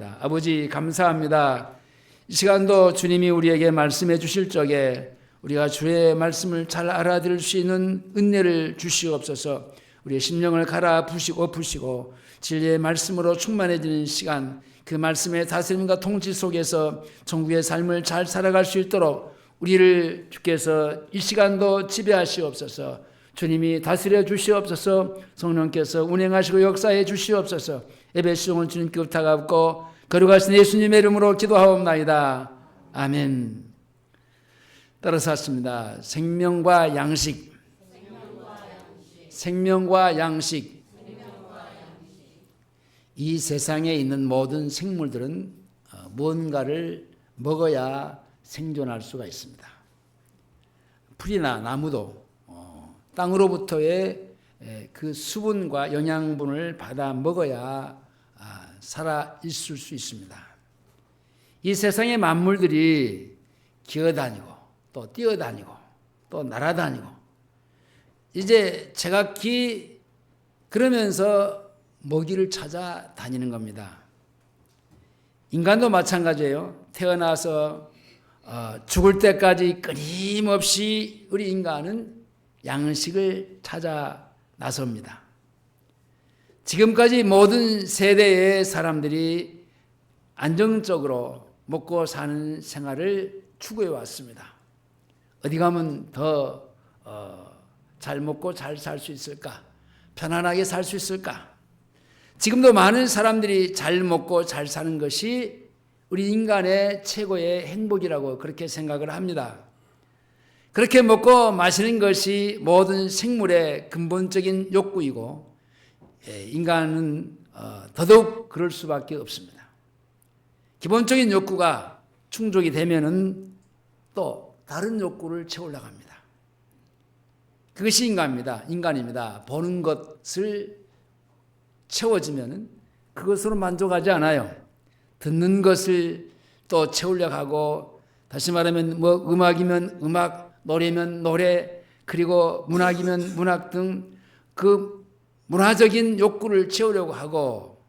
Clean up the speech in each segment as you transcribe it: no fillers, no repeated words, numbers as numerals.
기도합니다. 아버지 감사합니다. 이 시간도 주님이 우리에게 말씀해 주실 적에 우리가 주의 말씀을 잘 알아들을 수 있는 은혜를 주시옵소서. 우리의 심령을 갈아 부시고 진리의 말씀으로 충만해지는 시간, 그 말씀의 다스림과 통치 속에서 천국의 삶을 잘 살아갈 수 있도록 우리를 주께서 이 시간도 지배하시옵소서. 주님이 다스려 주시옵소서. 성령께서 운행하시고 역사해 주시옵소서. 예배 수종을 주님께 부탁하고 거룩하신 예수님의 이름으로 기도하옵나이다. 아멘. 따라서 하십니다. 생명과 양식. 생명과 양식. 이 세상에 있는 모든 생물들은 무언가를 먹어야 생존할 수가 있습니다. 풀이나 나무도 땅으로부터의 그 수분과 영양분을 받아 먹어야 살아 있을 수 있습니다. 이 세상의 만물들이 기어다니고 또 뛰어다니고 또 날아다니고 이제 제각기 그러면서 먹이를 찾아 다니는 겁니다. 인간도 마찬가지예요. 태어나서 죽을 때까지 끊임없이 우리 인간은 양식을 찾아 나섭니다. 지금까지 모든 세대의 사람들이 안정적으로 먹고 사는 생활을 추구해 왔습니다. 어디 가면 더 잘 먹고 잘 살 수 있을까? 편안하게 살 수 있을까? 지금도 많은 사람들이 잘 먹고 잘 사는 것이 우리 인간의 최고의 행복이라고 그렇게 생각을 합니다. 그렇게 먹고 마시는 것이 모든 생물의 근본적인 욕구이고 인간은 더더욱 그럴 수밖에 없습니다. 기본적인 욕구가 충족이 되면은 또 다른 욕구를 채우려고 합니다. 그것이 인간입니다. 보는 것을 채워지면은 그것으로 만족하지 않아요. 듣는 것을 또 채우려고 하고, 다시 말하면 뭐 음악이면 음악, 노래면 노래, 그리고 문학이면 문학 등 그 문화적인 욕구를 채우려고 하고,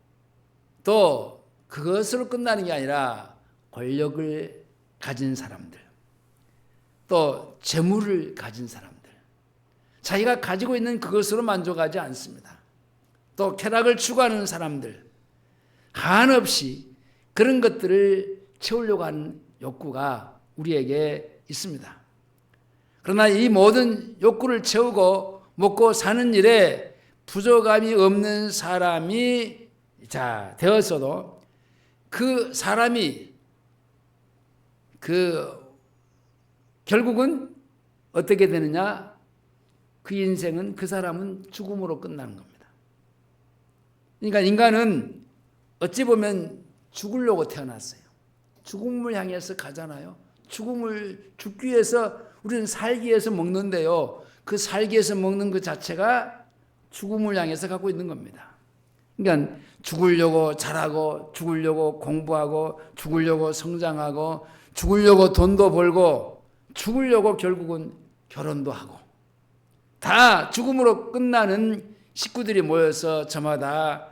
또 그것으로 끝나는 게 아니라 권력을 가진 사람들, 또 재물을 가진 사람들, 자기가 가지고 있는 그것으로 만족하지 않습니다. 또 쾌락을 추구하는 사람들, 한없이 그런 것들을 채우려고 하는 욕구가 우리에게 있습니다. 그러나 이 모든 욕구를 채우고 먹고 사는 일에 부족함이 없는 사람이 되었어도 그 사람이 결국은 어떻게 되느냐? 그 인생은, 그 사람은 죽음으로 끝나는 겁니다. 그러니까 인간은 어찌 보면 죽으려고 태어났어요. 죽음을 향해서 가잖아요. 죽기 위해서 우리는 살기 위해서 먹는데요. 그 살기 위해서 먹는 그 자체가 죽음을 향해서 가고 있는 겁니다. 그러니까 죽으려고 잘하고, 죽으려고 공부하고, 죽으려고 성장하고, 죽으려고 돈도 벌고, 죽으려고 결국은 결혼도 하고, 다 죽음으로 끝나는 식구들이 모여서 저마다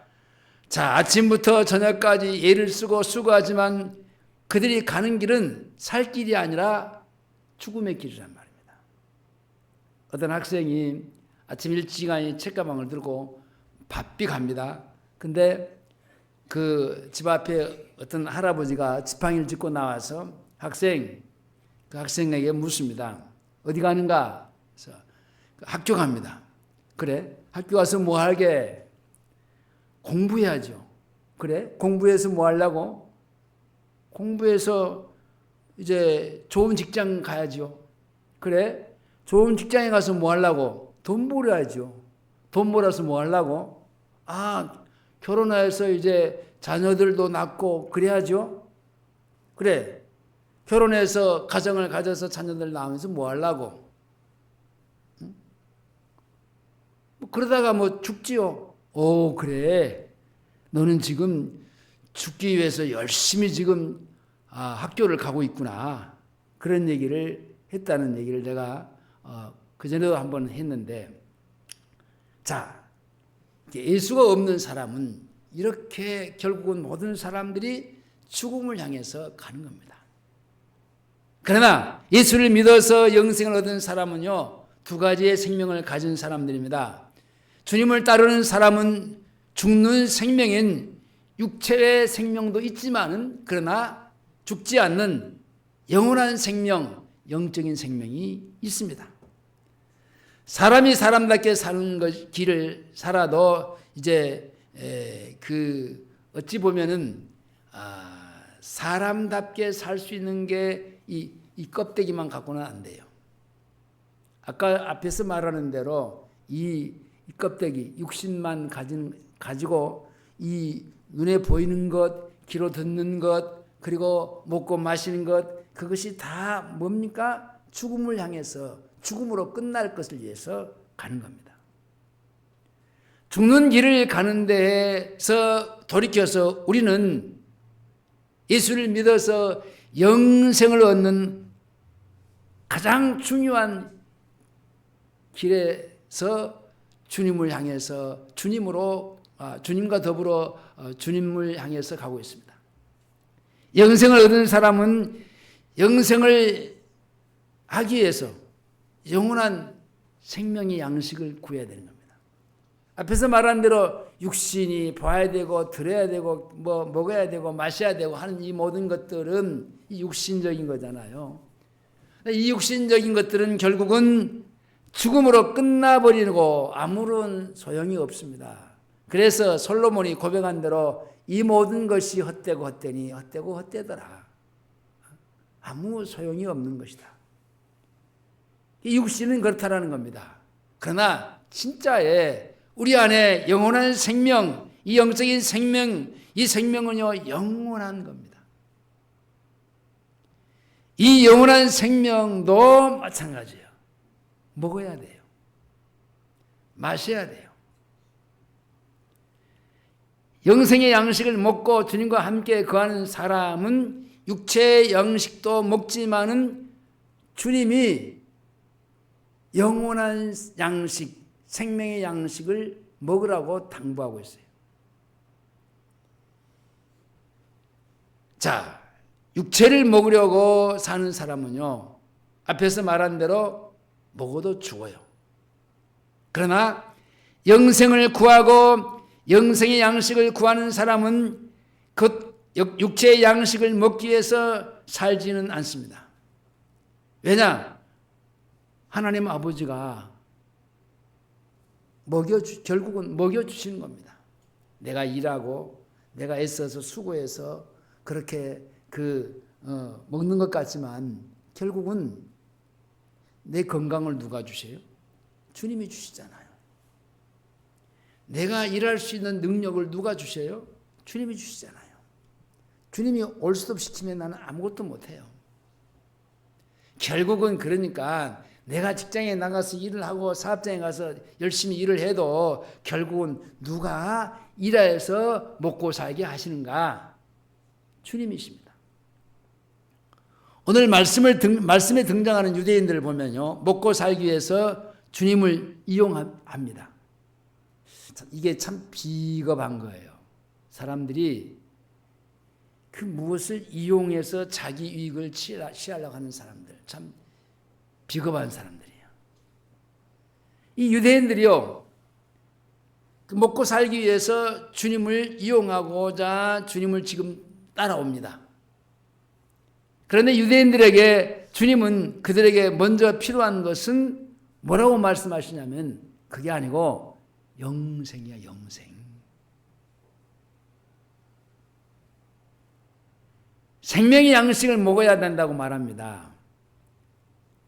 아침부터 저녁까지 애를 쓰고 수고하지만 그들이 가는 길은 살 길이 아니라 죽음의 길이란 말입니다. 어떤 학생이 아침 일찍이 책가방을 들고 바삐 갑니다. 근데 그 집 앞에 어떤 할아버지가 지팡이를 짚고 나와서 그 학생에게 묻습니다. 어디 가는가? 그래서 학교 갑니다. 그래? 학교 가서 뭐 하게? 공부해야죠. 그래? 공부해서 뭐 하려고? 공부해서 이제 좋은 직장 가야죠. 그래? 좋은 직장에 가서 뭐 하려고? 돈 벌어야죠. 돈 벌어서 뭐 하려고? 결혼해서 이제 자녀들도 낳고 그래야죠. 그래. 결혼해서 가정을 가져서 자녀들 낳으면서 뭐 하려고? 그러다가 뭐 죽지요. 오, 그래. 너는 지금 죽기 위해서 열심히 지금 학교를 가고 있구나. 그런 얘기를 했다는 얘기를 제가 그전에도 한번 했는데, 예수가 없는 사람은 이렇게 결국은 모든 사람들이 죽음을 향해서 가는 겁니다. 그러나 예수를 믿어서 영생을 얻은 사람은요, 두 가지의 생명을 가진 사람들입니다. 주님을 따르는 사람은 죽는 생명인 육체의 생명도 있지만은 그러나 죽지 않는 영원한 생명, 영적인 생명이 있습니다. 사람이 사람답게 사는 길을 살아도 이제 어찌 보면은 사람답게 살 수 있는 게 이 껍데기만 갖고는 안 돼요. 아까 앞에서 말하는 대로 이 껍데기, 육신만 가지고 이 눈에 보이는 것, 귀로 듣는 것, 그리고 먹고 마시는 것, 그것이 다 뭡니까? 죽음을 향해서, 죽음으로 끝날 것을 위해서 가는 겁니다. 죽는 길을 가는 데에서 돌이켜서 우리는 예수를 믿어서 영생을 얻는 가장 중요한 길에서 주님을 향해서 주님과 더불어 주님을 향해서 가고 있습니다. 영생을 얻은 사람은 영생을 하기 위해서 영원한 생명의 양식을 구해야 되는 겁니다. 앞에서 말한 대로 육신이 봐야 되고 들어야 되고 뭐 먹어야 되고 마셔야 되고 하는 이 모든 것들은 이 육신적인 거잖아요. 이 육신적인 것들은 결국은 죽음으로 끝나버리고 아무런 소용이 없습니다. 그래서 솔로몬이 고백한 대로 이 모든 것이 헛되고 헛되니 헛되고 헛되더라. 아무 소용이 없는 것이다. 이 육신은 그렇다라는 겁니다. 그러나 진짜의 우리 안에 영원한 생명, 이 영적인 생명, 이 생명은요 영원한 겁니다. 이 영원한 생명도 마찬가지예요. 먹어야 돼요. 마셔야 돼요. 영생의 양식을 먹고 주님과 함께 거하는 사람은 육체의 양식도 먹지만은 주님이 영원한 양식, 생명의 양식을 먹으라고 당부하고 있어요. 자, 육체를 먹으려고 사는 사람은요, 앞에서 말한 대로 먹어도 죽어요. 그러나 영생을 구하고 영생의 양식을 구하는 사람은 그 육체의 양식을 먹기 위해서 살지는 않습니다. 왜냐? 하나님 아버지가 결국은 먹여주시는 겁니다. 내가 일하고 내가 애써서 수고해서 그렇게 먹는 것 같지만 결국은 내 건강을 누가 주세요? 주님이 주시잖아요. 내가 일할 수 있는 능력을 누가 주세요? 주님이 주시잖아요. 주님이 올스톱 시키면 나는 아무것도 못해요. 결국은 그러니까 내가 직장에 나가서 일을 하고 사업장에 가서 열심히 일을 해도 결국은 누가 일해서 먹고 살게 하시는가? 주님이십니다. 오늘 말씀에 등장하는 유대인들을 보면요, 먹고 살기 위해서 주님을 이용합니다. 이게 참 비겁한 거예요. 사람들이 그 무엇을 이용해서 자기 이익을 취하려고 하는 사람들, 참 비겁한 사람들이에요. 이 유대인들이요, 먹고 살기 위해서 주님을 이용하고자 주님을 지금 따라옵니다. 그런데 유대인들에게 주님은 그들에게 먼저 필요한 것은 뭐라고 말씀하시냐면 그게 아니고 영생이야, 영생. 생명의 양식을 먹어야 된다고 말합니다.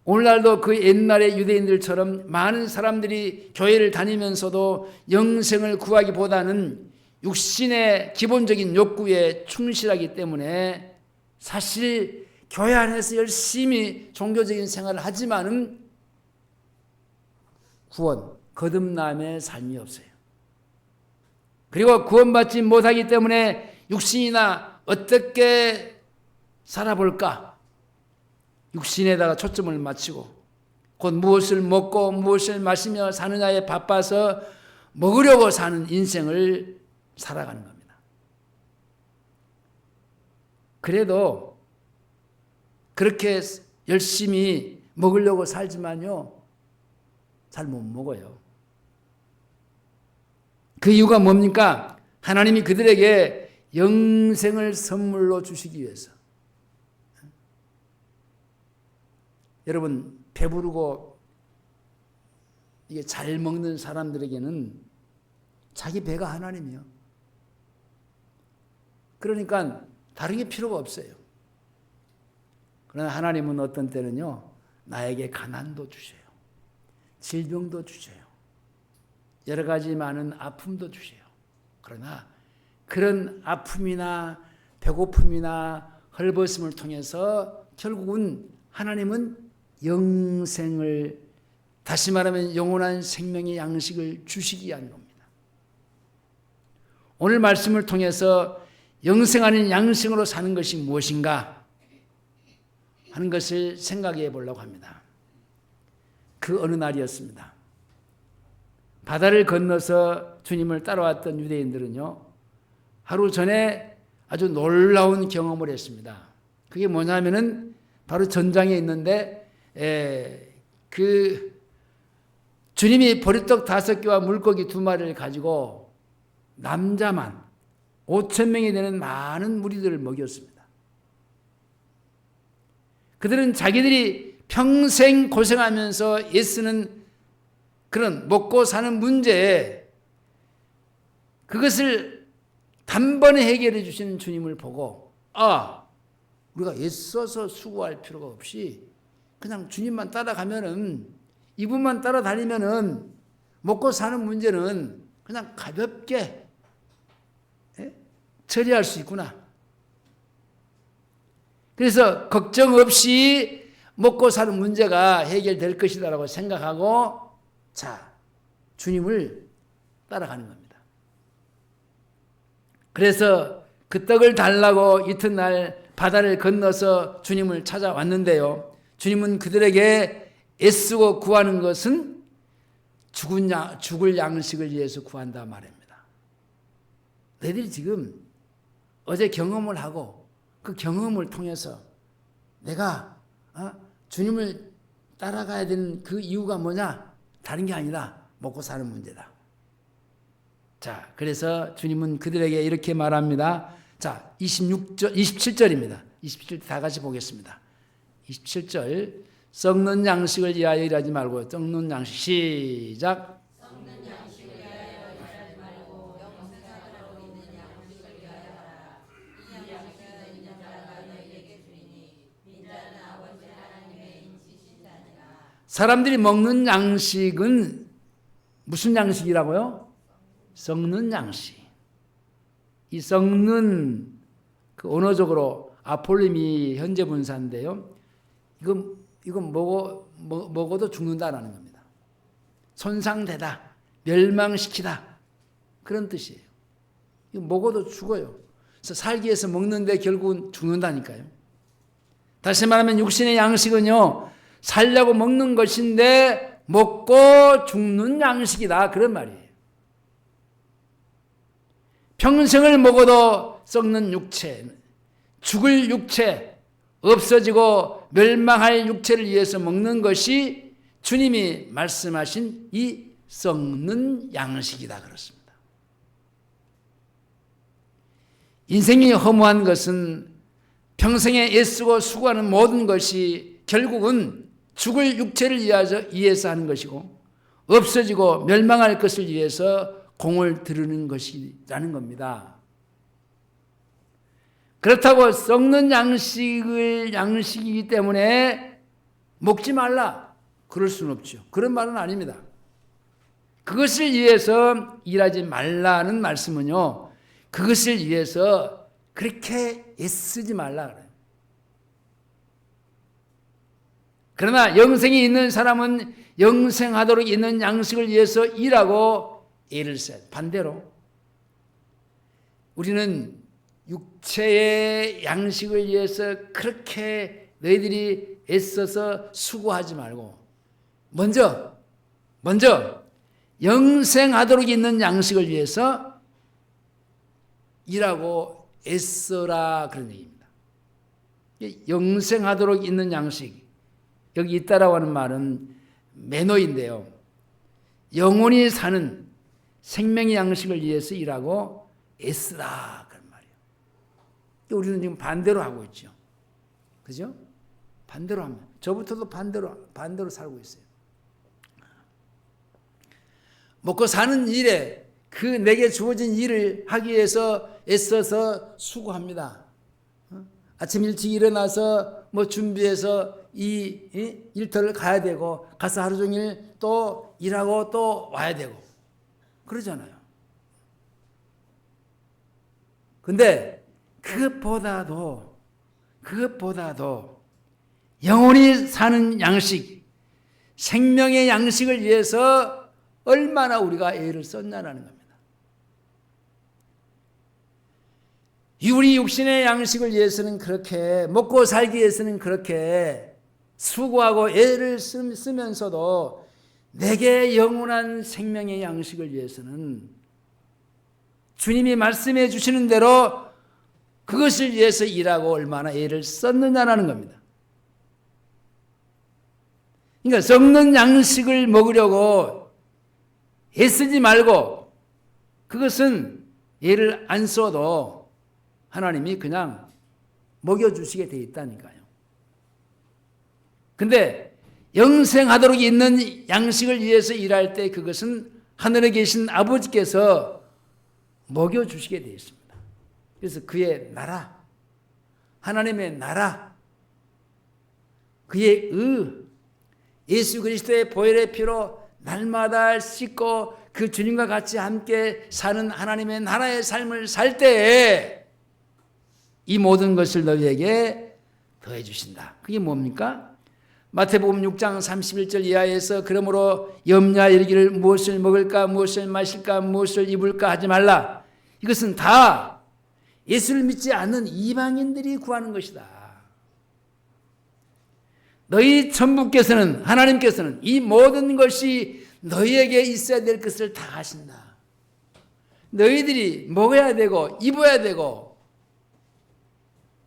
오늘날도 그 옛날의 유대인들처럼 많은 사람들이 교회를 다니면서도 영생을 구하기보다는 육신의 기본적인 욕구에 충실하기 때문에 사실 교회 안에서 열심히 종교적인 생활을 하지만은 구원, 거듭남의 삶이 없어요. 그리고 구원받지 못하기 때문에 육신이나 어떻게 살아볼까? 육신에다가 초점을 맞추고 곧 무엇을 먹고 무엇을 마시며 사느냐에 바빠서 먹으려고 사는 인생을 살아가는 겁니다. 그래도 그렇게 열심히 먹으려고 살지만요, 잘 못 먹어요. 그 이유가 뭡니까? 하나님이 그들에게 영생을 선물로 주시기 위해서. 여러분, 배부르고 이게 잘 먹는 사람들에게는 자기 배가 하나님이요. 그러니까 다른 게 필요가 없어요. 그러나 하나님은 어떤 때는요, 나에게 가난도 주셔요. 질병도 주셔요. 여러 가지 많은 아픔도 주셔요. 그러나 그런 아픔이나 배고픔이나 헐벗음을 통해서 결국은 하나님은 영생을, 다시 말하면 영원한 생명의 양식을 주시기 위한 겁니다. 오늘 말씀을 통해서 영생하는 양식으로 사는 것이 무엇인가 하는 것을 생각해 보려고 합니다. 그 어느 날이었습니다. 바다를 건너서 주님을 따라왔던 유대인들은요, 하루 전에 아주 놀라운 경험을 했습니다. 그게 뭐냐면은 바로 전장에 있는데 그 주님이 보리떡 5개와 물고기 2마리를 가지고 남자만 5,000명이 되는 많은 무리들을 먹였습니다. 그들은 자기들이 평생 고생하면서 애쓰는 그런 먹고 사는 문제에 그것을 단번에 해결해 주시는 주님을 보고, 우리가 애써서 수고할 필요가 없이 그냥 주님만 따라가면은, 이분만 따라다니면은 먹고 사는 문제는 그냥 가볍게 처리할 수 있구나. 그래서 걱정 없이 먹고 사는 문제가 해결될 것이다라고 생각하고, 주님을 따라가는 겁니다. 그래서 그 떡을 달라고 이튿날 바다를 건너서 주님을 찾아왔는데요, 주님은 그들에게 애쓰고 구하는 것은 죽을 양식을 위해서 구한다 말입니다. 너희들이 지금 어제 경험을 하고 그 경험을 통해서 내가 주님을 따라가야 되는 그 이유가 뭐냐? 다른 게 아니라 먹고 사는 문제다. 그래서 주님은 그들에게 이렇게 말합니다. 27절입니다. 27절 다 같이 보겠습니다. 27절, 썩는 양식을 위하여 일하지 말고, 썩는 양식, 시작. 썩는 양식을 위하여 일하지 말고 영생하도록 있는 양식을 위하여 하라. 이 양식은 있는 자가 너희에게 주리니 인자는 아버지 하나님의 인치시다니라. 사람들이 먹는 양식은 무슨 양식이라고요? 썩는 양식. 이 썩는, 그 언어적으로 아폴림이 현재 분사인데요, 이건 먹어도 죽는다라는 겁니다. 손상되다, 멸망시키다, 그런 뜻이에요. 이거 먹어도 죽어요. 그래서 살기 위해서 먹는데 결국은 죽는다니까요. 다시 말하면 육신의 양식은요, 살려고 먹는 것인데 먹고 죽는 양식이다, 그런 말이에요. 평생을 먹어도 썩는 육체, 죽을 육체, 없어지고 멸망할 육체를 위해서 먹는 것이 주님이 말씀하신 이 썩는 양식이다, 그렇습니다. 인생이 허무한 것은 평생에 애쓰고 수고하는 모든 것이 결국은 죽을 육체를 위해서 하는 것이고, 없어지고 멸망할 것을 위해서 공을 들이는 것이라는 겁니다. 그렇다고 썩는 양식이기 때문에 먹지 말라, 그럴 수는 없죠. 그런 말은 아닙니다. 그것을 위해서 일하지 말라는 말씀은요, 그것을 위해서 그렇게 애쓰지 말라 그래요. 그러나 영생이 있는 사람은 영생하도록 있는 양식을 위해서 일하고 애를 써요. 반대로 우리는 육체의 양식을 위해서 그렇게 너희들이 애써서 수고하지 말고 먼저 영생하도록 있는 양식을 위해서 일하고 애써라, 그런 얘기입니다. 영생하도록 있는 양식, 여기 있다라고 하는 말은 매너인데요. 영원히 사는 생명의 양식을 위해서 일하고 애쓰라 그런 말이에요. 우리는 지금 반대로 하고 있죠. 그죠? 반대로 하면 저부터도 반대로 살고 있어요. 먹고 사는 일에 그 내게 주어진 일을 하기 위해서 애써서 수고합니다. 아침 일찍 일어나서 뭐 준비해서 이 일터를 가야 되고 가서 하루 종일 또 일하고 또 와야 되고 그러잖아요. 근데 그것보다도 영원히 사는 양식, 생명의 양식을 위해서 얼마나 우리가 애를 썼냐라는 겁니다. 우리 육신의 양식을 위해서는 그렇게, 먹고 살기 위해서는 그렇게 수고하고 애를 쓰면서도 내게 영원한 생명의 양식을 위해서는 주님이 말씀해 주시는 대로 그것을 위해서 일하고 얼마나 애를 썼느냐라는 겁니다. 그러니까 썩는 양식을 먹으려고 애쓰지 말고 그것은 애를 안 써도 하나님이 그냥 먹여주시게 돼 있다니까요. 근데 영생하도록 있는 양식을 위해서 일할 때 그것은 하늘에 계신 아버지께서 먹여주시게 돼 있습니다. 그래서 그의 나라, 하나님의 나라, 그의 예수 그리스도의 보혈의 피로 날마다 씻고 그 주님과 같이 함께 사는 하나님의 나라의 삶을 살 때에 이 모든 것을 너희에게 더해 주신다. 그게 뭡니까? 마태복음 6장 31절 이하에서 그러므로 염려 이르기를 무엇을 먹을까 무엇을 마실까 무엇을 입을까 하지 말라. 이것은 다 예수를 믿지 않는 이방인들이 구하는 것이다. 너희 천부께서는 하나님께서는 이 모든 것이 너희에게 있어야 될 것을 다 하신다. 너희들이 먹어야 되고 입어야 되고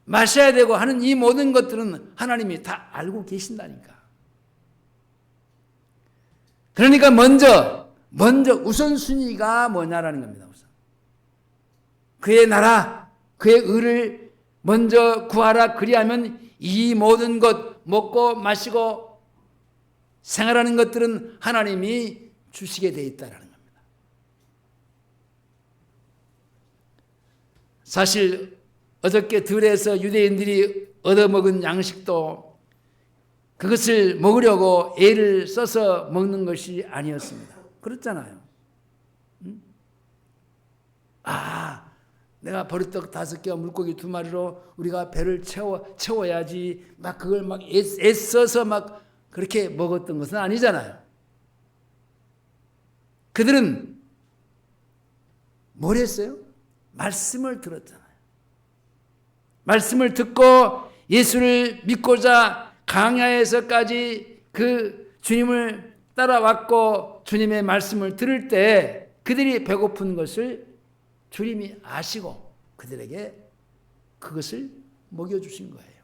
마셔야 되고 하는 이 모든 것들은 하나님이 다 알고 계신다니까. 그러니까 먼저 우선순위가 뭐냐라는 겁니다. 우선. 그의 나라, 그의 의를 먼저 구하라. 그리하면 이 모든 것 먹고 마시고 생활하는 것들은 하나님이 주시게 돼 있다라는 겁니다. 사실 어저께 들에서 유대인들이 얻어먹은 양식도 그것을 먹으려고 애를 써서 먹는 것이 아니었습니다. 그렇잖아요. 내가 버릇떡 5개와 물고기 2마리로 우리가 배를 채워야지 막 그걸 막 애써서 막 그렇게 먹었던 것은 아니잖아요. 그들은 뭘 했어요? 말씀을 들었잖아요. 말씀을 듣고 예수를 믿고자 강야에서까지 그 주님을 따라왔고 주님의 말씀을 들을 때 그들이 배고픈 것을 주님이 아시고 그들에게 그것을 먹여주신 거예요.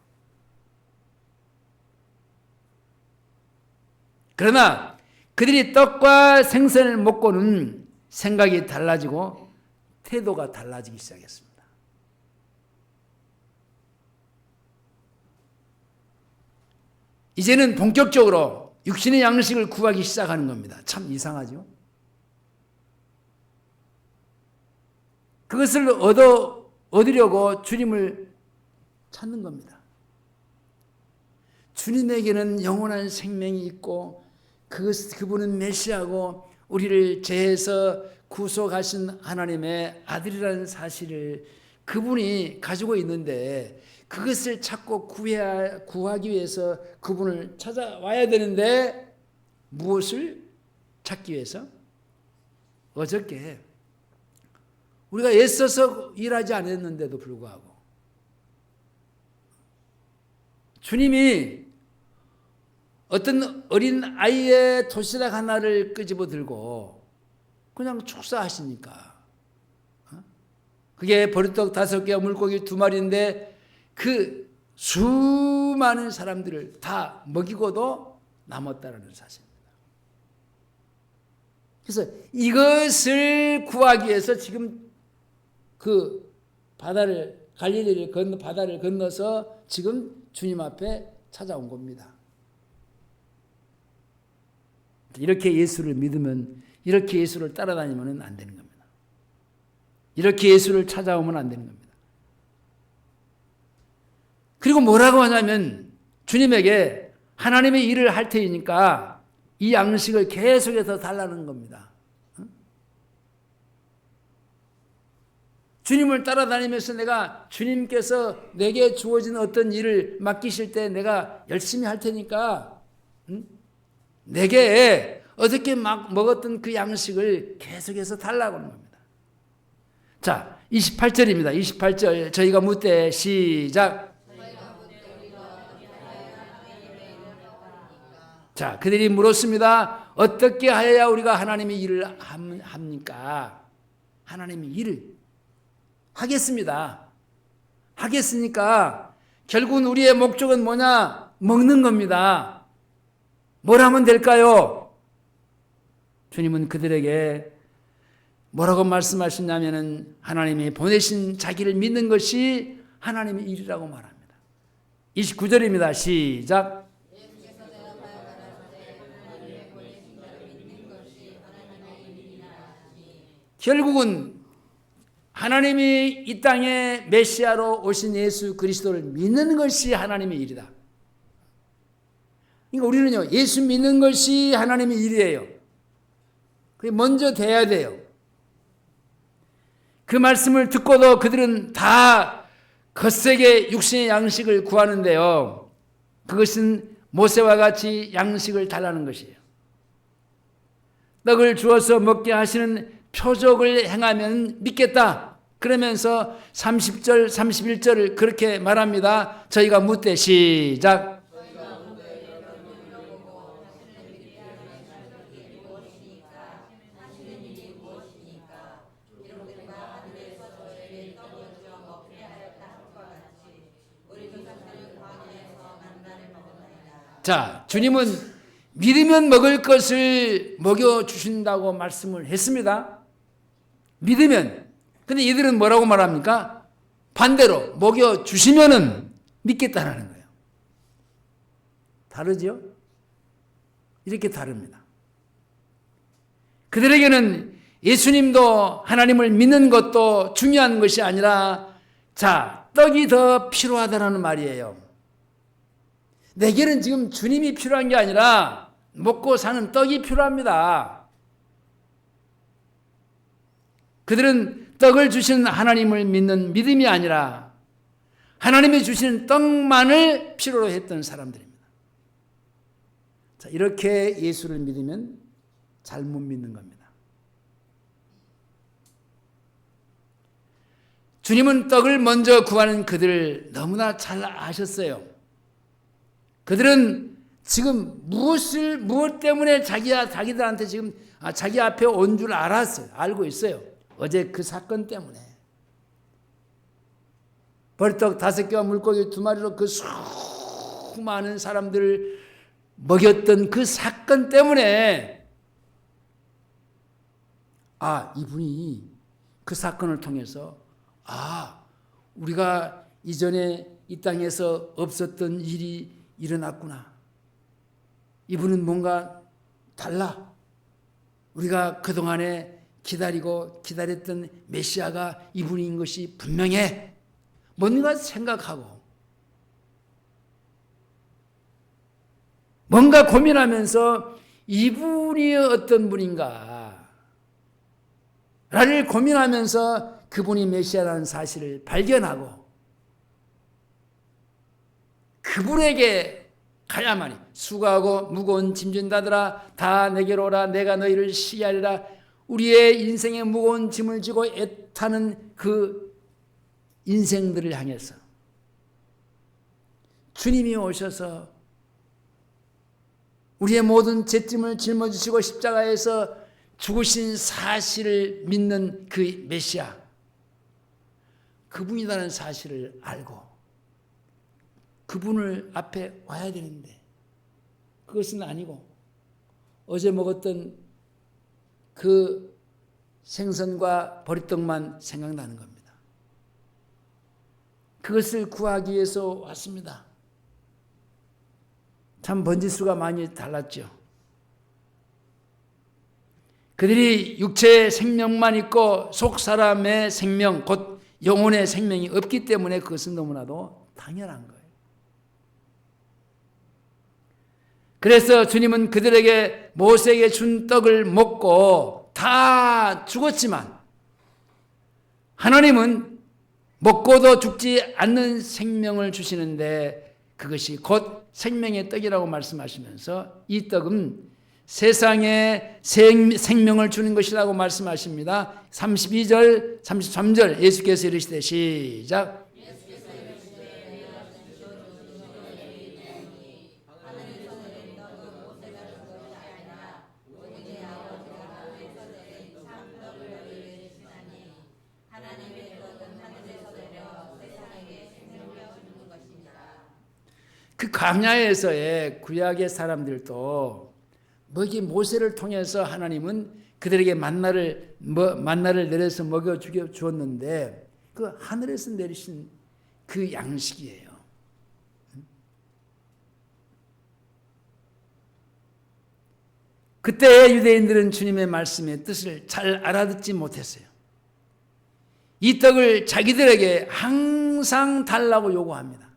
그러나 그들이 떡과 생선을 먹고는 생각이 달라지고 태도가 달라지기 시작했습니다. 이제는 본격적으로 육신의 양식을 구하기 시작하는 겁니다. 참 이상하죠? 그것을 얻으려고 주님을 찾는 겁니다. 주님에게는 영원한 생명이 있고 그분은 메시아고 우리를 죄에서 구속하신 하나님의 아들이라는 사실을 그분이 가지고 있는데 그것을 찾고 구하기 위해서 그분을 찾아와야 되는데 무엇을 찾기 위해서? 어저께 우리가 애써서 일하지 않았는데도 불구하고 주님이 어떤 어린 아이의 도시락 하나를 끄집어 들고 그냥 축사하시니까 그게 버릇떡 5개와 물고기 2마리인데 그 수많은 사람들을 다 먹이고도 남았다는 사실입니다. 그래서 이것을 구하기 위해서 지금 그 갈릴리를 바다를 건너서 지금 주님 앞에 찾아온 겁니다. 이렇게 예수를 믿으면, 이렇게 예수를 따라다니면 안 되는 겁니다. 이렇게 예수를 찾아오면 안 되는 겁니다. 그리고 뭐라고 하냐면 주님에게 하나님의 일을 할 테니까 이 양식을 계속해서 달라는 겁니다. 주님을 따라다니면서 내가 주님께서 내게 주어진 어떤 일을 맡기실 때 내가 열심히 할 테니까 내게 어저께 막 먹었던 그 양식을 계속해서 달라고 하는 겁니다. 자, 28절입니다. 28절 저희가 묻되 시작. 자, 그들이 물었습니다. 어떻게 하여야 우리가 하나님의 일을 합니까? 하나님의 일을 하겠습니다. 하겠으니까 결국은 우리의 목적은 뭐냐? 먹는 겁니다. 뭘 하면 될까요? 주님은 그들에게 뭐라고 말씀하시냐면은 하나님이 보내신 자기를 믿는 것이 하나님의 일이라고 말합니다. 29절입니다. 시작. 결국은 하나님이 이 땅에 메시아로 오신 예수 그리스도를 믿는 것이 하나님의 일이다. 그러니까 우리는요, 예수 믿는 것이 하나님의 일이에요. 그게 먼저 돼야 돼요. 그 말씀을 듣고도 그들은 다 거세게 육신의 양식을 구하는데요. 그것은 모세와 같이 양식을 달라는 것이에요. 떡을 주어서 먹게 하시는 표적을 행하면 믿겠다. 그러면서 30절, 31절을 그렇게 말합니다. 저희가 묻되 시작. 자, 주님은 믿으면 먹을 것을 먹여주신다고 말씀을 했습니다. 믿으면. 근데 이들은 뭐라고 말합니까? 반대로 먹여주시면은 믿겠다라는 거예요. 다르죠? 이렇게 다릅니다. 그들에게는 예수님도 하나님을 믿는 것도 중요한 것이 아니라 자, 떡이 더 필요하다는 말이에요. 내게는 지금 주님이 필요한 게 아니라 먹고 사는 떡이 필요합니다. 그들은 떡을 주시는 하나님을 믿는 믿음이 아니라 하나님이 주시는 떡만을 필요로 했던 사람들입니다. 자, 이렇게 예수를 믿으면 잘못 믿는 겁니다. 주님은 떡을 먼저 구하는 그들을 너무나 잘 아셨어요. 그들은 지금 무엇 때문에 자기들한테 지금 자기 앞에 온 줄 알았어요. 알고 있어요. 어제 그 사건 때문에. 벌떡 5개와 물고기 2마리로 그 수많은 사람들을 먹였던 그 사건 때문에 이분이 그 사건을 통해서 우리가 이전에 이 땅에서 없었던 일이 일어났구나. 이분은 뭔가 달라. 우리가 그동안에 기다렸던 메시아가 이분인 것이 분명해. 뭔가 생각하고 뭔가 고민하면서 이분이 어떤 분인가 라를 고민하면서 그분이 메시아라는 사실을 발견하고 그분에게 가야만이 수고하고 무거운 짐진 자들아 다 내게로 오라. 내가 너희를 쉬게 하리라. 우리의 인생의 무거운 짐을 지고 애타는 그 인생들을 향해서 주님이 오셔서 우리의 모든 죄짐을 짊어지시고 십자가에서 죽으신 사실을 믿는 그 메시아, 그분이라는 사실을 알고 그분을 앞에 와야 되는데 그것은 아니고 어제 먹었던 그 생선과 보리떡만 생각나는 겁니다. 그것을 구하기 위해서 왔습니다. 참 번지수가 많이 달랐죠. 그들이 육체의 생명만 있고 속 사람의 생명, 곧 영혼의 생명이 없기 때문에 그것은 너무나도 당연한 거예요. 그래서 주님은 그들에게 모세에게 준 떡을 먹고 다 죽었지만 하나님은 먹고도 죽지 않는 생명을 주시는데 그것이 곧 생명의 떡이라고 말씀하시면서 이 떡은 세상에 생명을 주는 것이라고 말씀하십니다. 32절, 33절 예수께서 이르시되 시작. 그 광야에서의 구약의 사람들도 먹이 모세를 통해서 하나님은 그들에게 만나를 내려서 먹여 주었는데 그 하늘에서 내리신 그 양식이에요. 그때 유대인들은 주님의 말씀의 뜻을 잘 알아듣지 못했어요. 이 떡을 자기들에게 항상 달라고 요구합니다.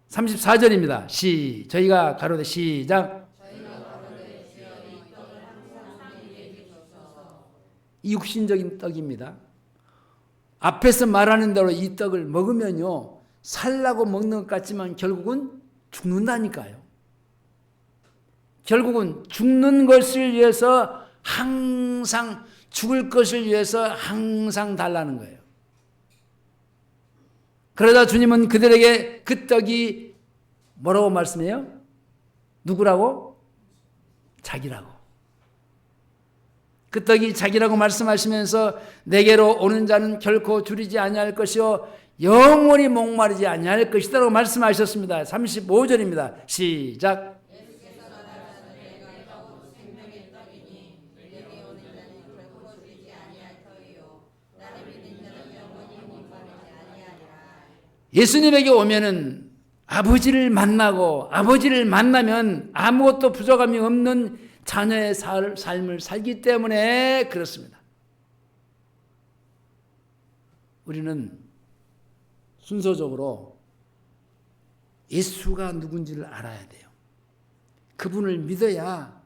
34절입니다. 저희가 가로되 시작. 이 육신적인 떡입니다. 앞에서 말하는 대로 이 떡을 먹으면요 살라고 먹는 것 같지만 결국은 죽는다니까요. 결국은 죽는 것을 위해서 항상 죽을 것을 위해서 항상 달라는 거예요. 그러자 주님은 그들에게 그 떡이 뭐라고 말씀해요? 누구라고? 자기라고. 그 떡이 자기라고 말씀하시면서 내게로 오는 자는 결코 줄이지 아니할 것이요 영원히 목마르지 아니할 것이다라고 말씀하셨습니다. 35절입니다. 시작. 예수님에게 오면은 아버지를 만나고 아버지를 만나면 아무것도 부족함이 없는 자녀의 삶을 살기 때문에 그렇습니다. 우리는 순서적으로 예수가 누군지를 알아야 돼요. 그분을 믿어야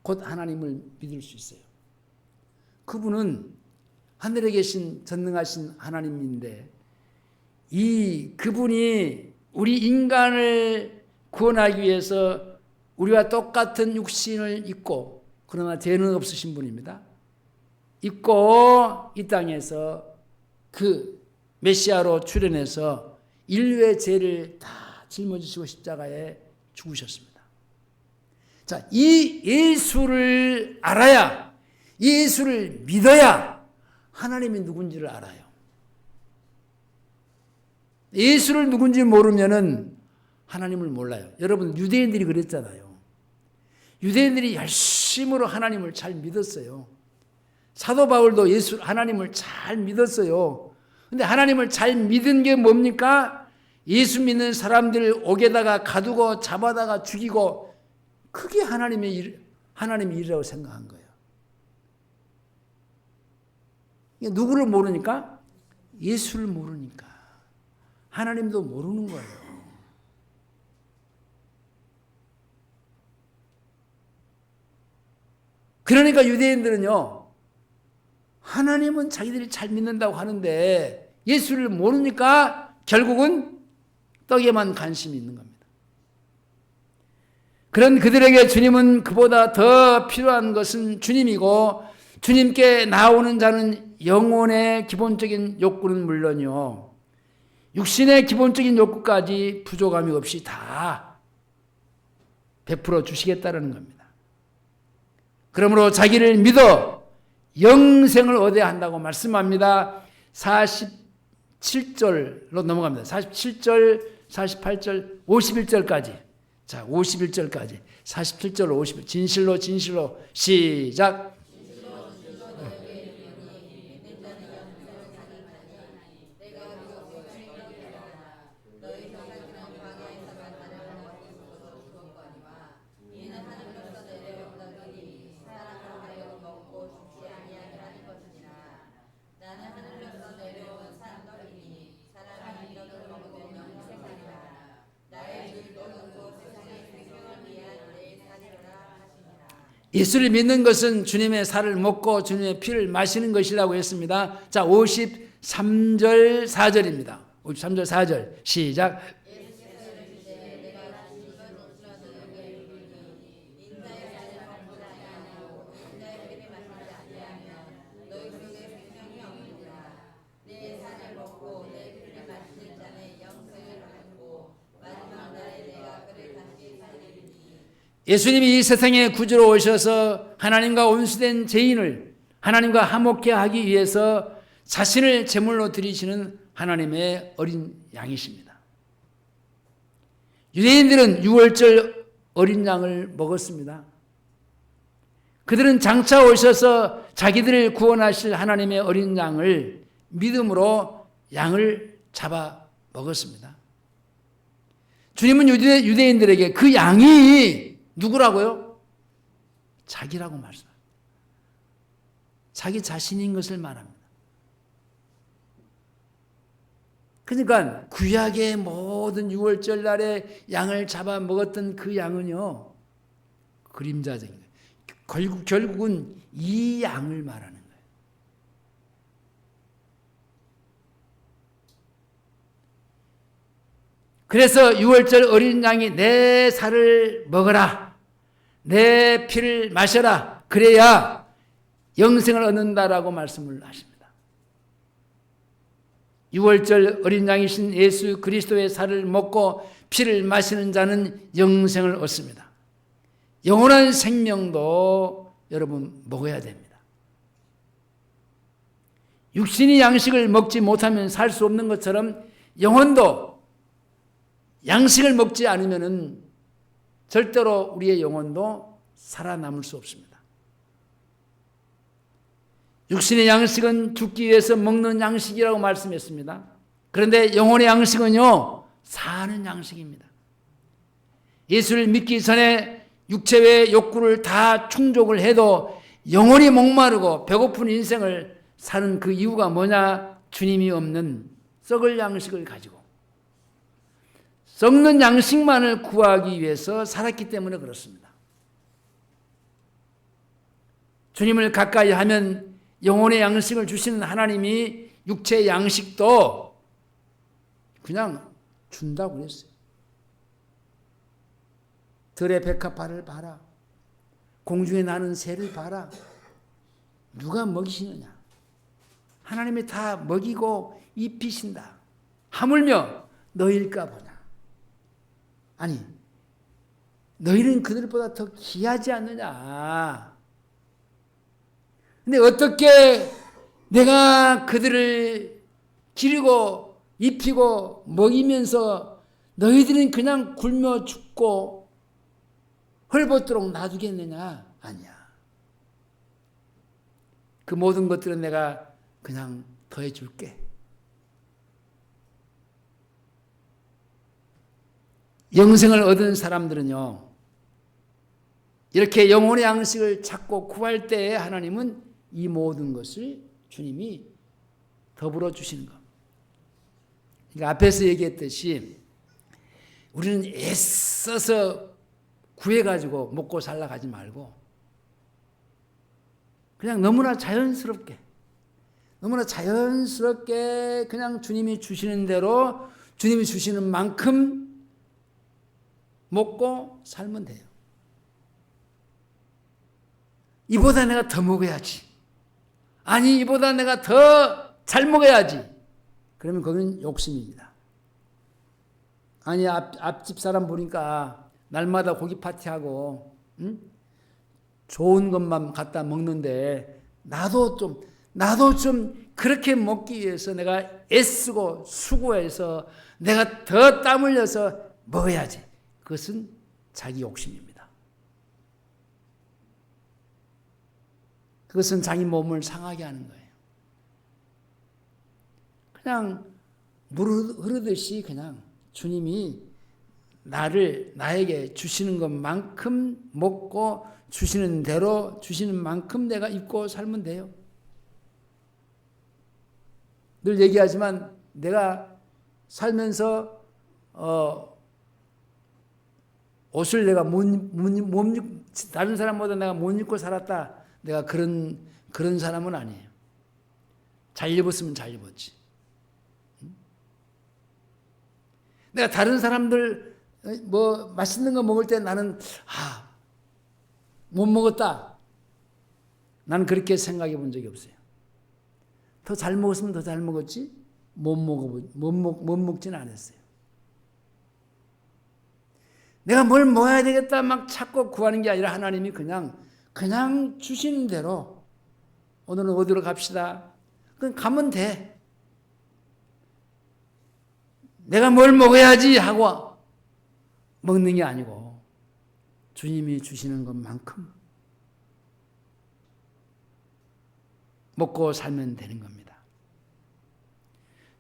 곧 하나님을 믿을 수 있어요. 그분은 하늘에 계신 전능하신 하나님인데 그분이 우리 인간을 구원하기 위해서 우리와 똑같은 육신을 입고 그러나 죄는 없으신 분입니다. 입고 이 땅에서 그 메시아로 출현해서 인류의 죄를 다 짊어지시고 십자가에 죽으셨습니다. 자, 이 예수를 알아야, 예수를 믿어야 하나님이 누군지를 알아요. 예수를 누군지 모르면은 하나님을 몰라요. 여러분 유대인들이 그랬잖아요. 유대인들이 열심으로 하나님을 잘 믿었어요. 사도 바울도 하나님을 잘 믿었어요. 근데 하나님을 잘 믿은 게 뭡니까? 예수 믿는 사람들 옥에다가 가두고 잡아다가 죽이고 그게 하나님의 일이라고 생각한 거예요. 누구를 모르니까? 예수를 모르니까. 하나님도 모르는 거예요. 그러니까 유대인들은요, 하나님은 자기들이 잘 믿는다고 하는데 예수를 모르니까 결국은 떡에만 관심이 있는 겁니다. 그런 그들에게 주님은 그보다 더 필요한 것은 주님이고 주님께 나오는 자는 영혼의 기본적인 욕구는 물론이요, 육신의 기본적인 욕구까지 부족함이 없이 다 베풀어 주시겠다는 겁니다. 그러므로 자기를 믿어 영생을 얻어야 한다고 말씀합니다. 47절로 넘어갑니다. 47절, 48절, 51절까지. 자, 51절까지. 47절, 50절. 진실로 진실로 시작. 예수를 믿는 것은 주님의 살을 먹고 주님의 피를 마시는 것이라고 했습니다. 자, 53절 4절입니다. 53절 4절 시작. 예수님이 이 세상에 구주로 오셔서 하나님과 온수된 죄인을 하나님과 화목케 하기 위해서 자신을 제물로 드리시는 하나님의 어린 양이십니다. 유대인들은 유월절 어린 양을 먹었습니다. 그들은 장차 오셔서 자기들을 구원하실 하나님의 어린 양을 믿음으로 양을 잡아 먹었습니다. 주님은 유대인들에게 그 양이 누구라고요? 자기라고 말씀합니다. 자기 자신인 것을 말합니다. 그러니까 구약의 모든 유월절 날에 양을 잡아 먹었던 그 양은요, 그림자적인 거예요. 결국은 이 양을 말하는 거예요. 그래서 유월절 어린 양이 내 살을 먹어라, 내 피를 마셔라, 그래야 영생을 얻는다라고 말씀을 하십니다. 유월절 어린 양이신 예수 그리스도의 살을 먹고 피를 마시는 자는 영생을 얻습니다. 영원한 생명도 여러분 먹어야 됩니다. 육신이 양식을 먹지 못하면 살 수 없는 것처럼 영혼도 양식을 먹지 않으면 절대로 우리의 영혼도 살아남을 수 없습니다. 육신의 양식은 죽기 위해서 먹는 양식이라고 말씀했습니다. 그런데 영혼의 양식은요, 사는 양식입니다. 예수를 믿기 전에 육체의 욕구를 다 충족을 해도 영혼이 목마르고 배고픈 인생을 사는 그 이유가 뭐냐? 주님이 없는 썩을 양식을 가지고 썩는 양식만을 구하기 위해서 살았기 때문에 그렇습니다. 주님을 가까이 하면 영혼의 양식을 주시는 하나님이 육체의 양식도 그냥 준다고 그랬어요. 들의 백합화를 봐라. 공중에 나는 새를 봐라. 누가 먹이시느냐? 하나님이 다 먹이고 입히신다. 하물며 너희일까 보냐? 아니, 너희는 그들보다 더 귀하지 않느냐? 근데 어떻게 내가 그들을 기르고 입히고 먹이면서 너희들은 그냥 굶어 죽고 헐벗도록 놔두겠느냐? 아니야. 그 모든 것들은 내가 그냥 더해줄게. 영생을 얻은 사람들은요, 이렇게 영혼의 양식을 찾고 구할 때에 하나님은 이 모든 것을 주님이 더불어 주시는 것. 그러니까 앞에서 얘기했듯이 우리는 애써서 구해가지고 먹고 살라 가지 말고 그냥 너무나 자연스럽게 그냥 주님이 주시는 대로 주님이 주시는 만큼 먹고 살면 돼요. 이보다 내가 더 먹어야지. 아니, 이보다 내가 더 잘 먹어야지. 그러면 거기는 욕심입니다. 아니, 앞집 사람 보니까 날마다 고기 파티하고 좋은 것만 갖다 먹는데 나도 좀 나도 좀 그렇게 먹기 위해서 내가 애쓰고 수고해서 내가 더 땀 흘려서 먹어야지. 그것은 자기 욕심입니다. 그것은 자기 몸을 상하게 하는 거예요. 그냥 물 흐르듯이 그냥 주님이 나에게 주시는 것만큼 먹고 주시는 대로 주시는 만큼 내가 입고 살면 돼요. 늘 얘기하지만 내가 살면서 옷을 내가 다른 사람보다 내가 못 입고 살았다. 내가 그런 사람은 아니에요. 잘 입었으면 잘 입었지. 내가 다른 사람들 뭐 맛있는 거 먹을 때 나는 못 먹었다. 나는 그렇게 생각해 본 적이 없어요. 더 잘 먹었으면 더 잘 먹었지 못 먹지는 않았어요. 내가 뭘 먹어야 되겠다 막 찾고 구하는 게 아니라 하나님이 그냥 주시는 대로 오늘은 어디로 갑시다. 그럼 가면 돼. 내가 뭘 먹어야지 하고 먹는 게 아니고 주님이 주시는 것만큼 먹고 살면 되는 겁니다.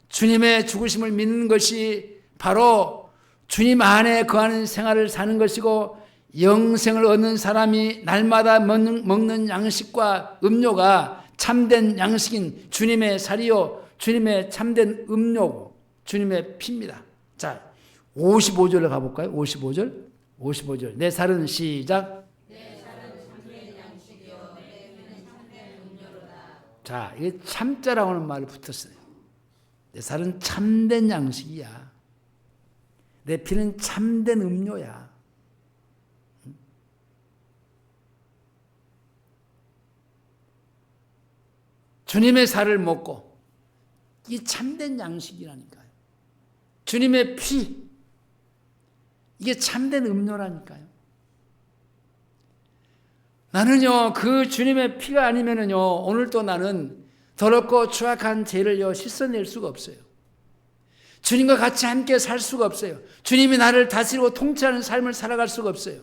주님의 죽으심을 믿는 것이 바로 주님 안에 거하는 생활을 사는 것이고 영생을 얻는 사람이 날마다 먹는 양식과 음료가 참된 양식인 주님의 살이요 주님의 참된 음료고 주님의 피입니다. 자, 55절로 가볼까요? 55절. 내 살은 시작. 내 살은 참된 양식이요 내 피는 참된 음료로다. 자, 이게 참자라고 하는 말이 붙었어요. 내 살은 참된 양식이야. 내 피는 참된 음료야. 주님의 살을 먹고 이게 참된 양식이라니까요. 주님의 피 이게 참된 음료라니까요. 나는요 그 주님의 피가 아니면은요 오늘도 나는 더럽고 추악한 죄를요 씻어낼 수가 없어요. 주님과 같이 함께 살 수가 없어요. 주님이 나를 다스리고 통치하는 삶을 살아갈 수가 없어요.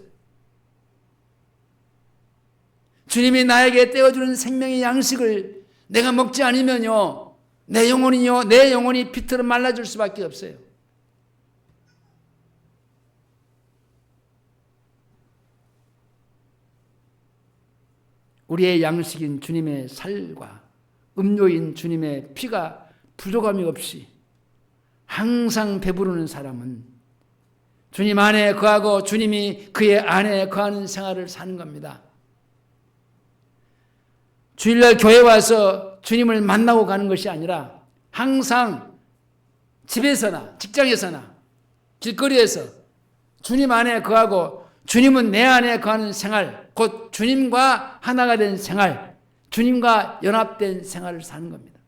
주님이 나에게 떼어주는 생명의 양식을 내가 먹지 않으면요 내 영혼이 비틀어 말라질 수밖에 없어요. 우리의 양식인 주님의 살과 음료인 주님의 피가 부족함이 없이 항상 배부르는 사람은 주님 안에 거하고 주님이 그의 안에 거하는 생활을 사는 겁니다. 주일날 교회 와서 주님을 만나고 가는 것이 아니라 항상 집에서나 직장에서나 길거리에서 주님 안에 거하고 주님은 내 안에 거하는 생활, 곧 주님과 하나가 된 생활, 주님과 연합된 생활을 사는 겁니다.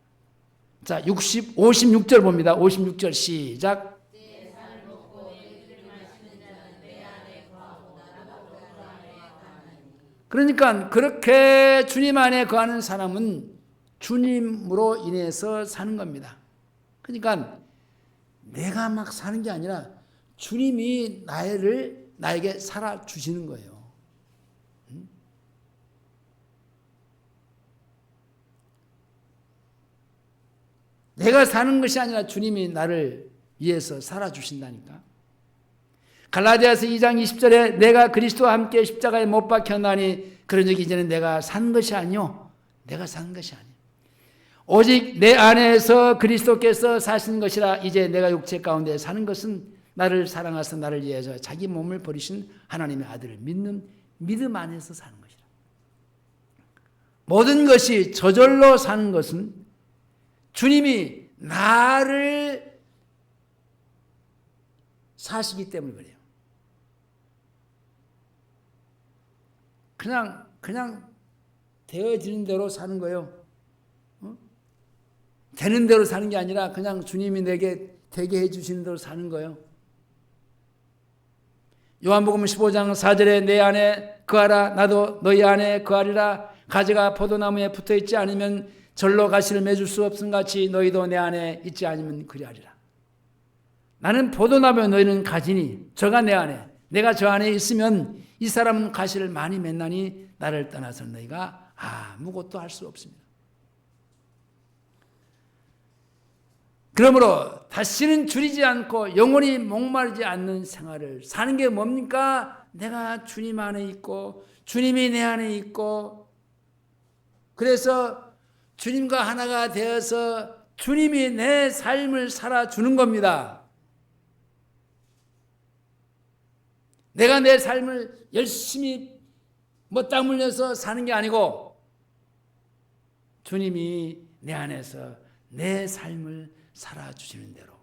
자, 56절 봅니다. 56절 시작. 내 살을 먹고 내 피를 마시는 자는 내 안에 거하고 나도 그 안에 거하나니. 그러니까 그렇게 주님 안에 거하는 사람은 주님으로 인해서 사는 겁니다. 그러니까 내가 막 사는 게 아니라 주님이 나에게 살아주시는 거예요. 내가 사는 것이 아니라 주님이 나를 위해서 살아주신다니까. 갈라디아서 2장 20절에 내가 그리스도와 함께 십자가에 못 박혔나니 그러니 이제는 내가 산 것이 아니요 내가 산 것이 아니요 오직 내 안에서 그리스도께서 사신 것이라. 이제 내가 육체 가운데 사는 것은 나를 사랑하사 나를 위해서 자기 몸을 버리신 하나님의 아들을 믿는 믿음 안에서 사는 것이라. 모든 것이 저절로 사는 것은 주님이 나를 사시기 때문에 그래요. 그냥 되어지는 대로 사는 거예요. 되는 대로 사는 게 아니라 그냥 주님이 내게 되게 해주시는 대로 사는 거예요. 요한복음 15장 4절에 내 안에 거하라 나도 너희 안에 거하리라. 가지가 포도나무에 붙어있지 않으면 절로 가시를 맺을 수 없음 같이 너희도 내 안에 있지 않으면 그리하리라. 나는 포도나무에 너희는 가지니 저가 내 안에 내가 저 안에 있으면 이 사람은 가시를 많이 맺나니 나를 떠나서 너희가 아무것도 할 수 없습니다. 그러므로 다시는 줄이지 않고 영원히 목마르지 않는 생활을 사는 게 뭡니까? 내가 주님 안에 있고 주님이 내 안에 있고 그래서 주님과 하나가 되어서 주님이 내 삶을 살아주는 겁니다. 내가 내 삶을 열심히 땀 흘려서 사는 게 아니고 주님이 내 안에서 내 삶을 살아주시는 대로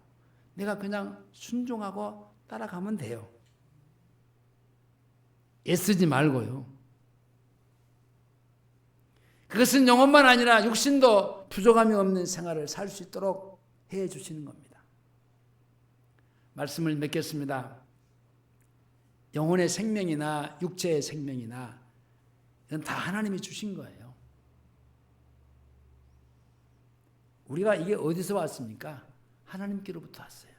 내가 그냥 순종하고 따라가면 돼요. 애쓰지 말고요. 그것은 영혼만 아니라 육신도 부족함이 없는 생활을 살 수 있도록 해 주시는 겁니다. 말씀을 맺겠습니다. 영혼의 생명이나 육체의 생명이나 이건 다 하나님이 주신 거예요. 우리가 이게 어디서 왔습니까? 하나님께로부터 왔어요.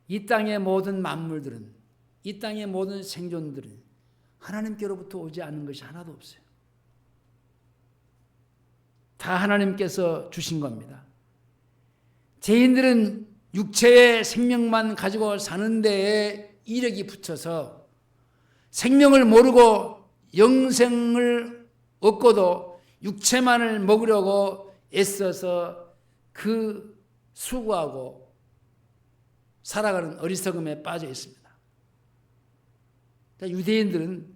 이 땅의 모든 만물들은, 이 땅의 모든 생존들은 하나님께로부터 오지 않는 것이 하나도 없어요. 다 하나님께서 주신 겁니다. 죄인들은 육체의 생명만 가지고 사는 데에 이력이 붙여서 생명을 모르고 영생을 얻고도 육체만을 먹으려고 애써서 그 수고하고 살아가는 어리석음에 빠져 있습니다. 유대인들은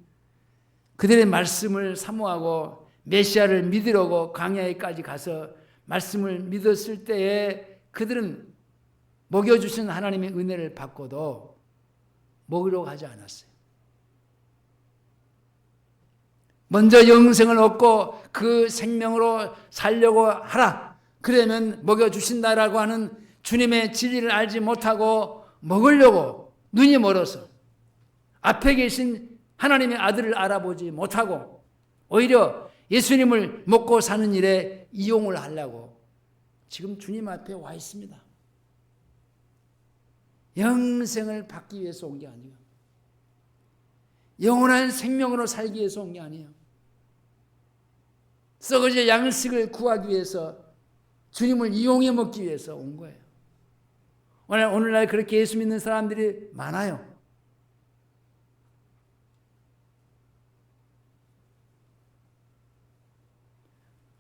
그들의 말씀을 사모하고 메시아를 믿으려고 광야에까지 가서 말씀을 믿었을 때에 그들은 먹여주신 하나님의 은혜를 받고도 먹으려고 하지 않았어요. 먼저 영생을 얻고 그 생명으로 살려고 하라. 그러면 먹여주신다라고 하는 주님의 진리를 알지 못하고 먹으려고 눈이 멀어서 앞에 계신 하나님의 아들을 알아보지 못하고 오히려 예수님을 먹고 사는 일에 이용을 하려고 지금 주님 앞에 와 있습니다. 영생을 받기 위해서 온 게 아니에요. 영원한 생명으로 살기 위해서 온 게 아니에요. 썩어질 양식을 구하기 위해서 주님을 이용해 먹기 위해서 온 거예요. 오늘날 그렇게 예수 믿는 사람들이 많아요.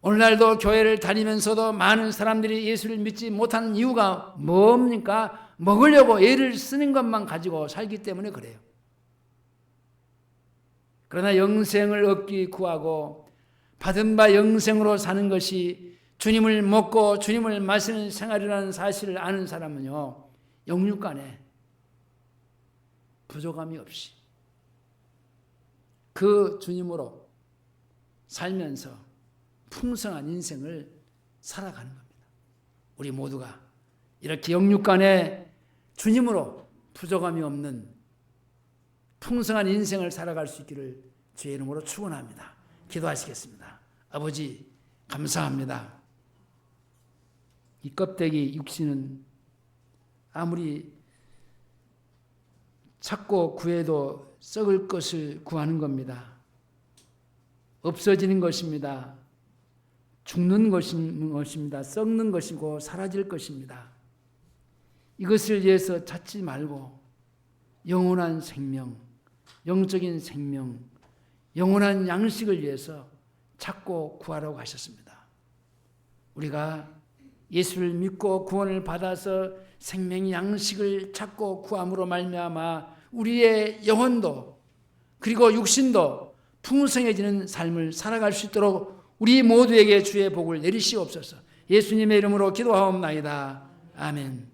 오늘날도 교회를 다니면서도 많은 사람들이 예수를 믿지 못하는 이유가 뭡니까? 먹으려고 애를 쓰는 것만 가지고 살기 때문에 그래요. 그러나 영생을 얻기 구하고 받은 바 영생으로 사는 것이 주님을 먹고 주님을 마시는 생활이라는 사실을 아는 사람은요, 영육간에 부족함이 없이 그 주님으로 살면서 풍성한 인생을 살아가는 겁니다. 우리 모두가 이렇게 영육간에 주님으로 부족함이 없는 풍성한 인생을 살아갈 수 있기를 주의 이름으로 축원합니다. 기도하시겠습니다. 아버지 감사합니다. 이 껍데기 육신은 아무리 찾고 구해도 썩을 것을 구하는 겁니다. 없어지는 것입니다. 죽는 것입니다. 썩는 것이고 사라질 것입니다. 이것을 위해서 찾지 말고 영원한 생명, 영적인 생명, 영원한 양식을 위해서 찾고 구하라고 하셨습니다. 우리가 예수를 믿고 구원을 받아서 생명의 양식을 찾고 구함으로 말미암아 우리의 영혼도 그리고 육신도 풍성해지는 삶을 살아갈 수 있도록 우리 모두에게 주의 복을 내리시옵소서. 예수님의 이름으로 기도하옵나이다. 아멘.